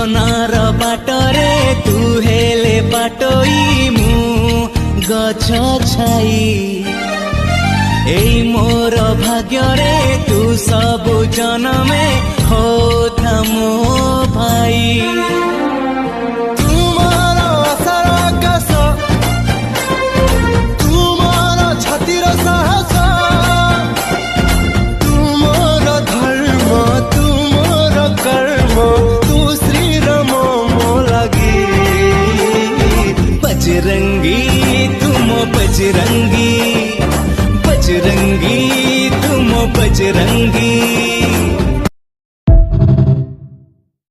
जीवनार बाटरे तू हेले बाटोई मु गछ छाई एई मोर भाग्यरे तू सबु जनमे होता मो भाई बजरंगी तुम बजरंगी बजरंगी तुम बजरंगी।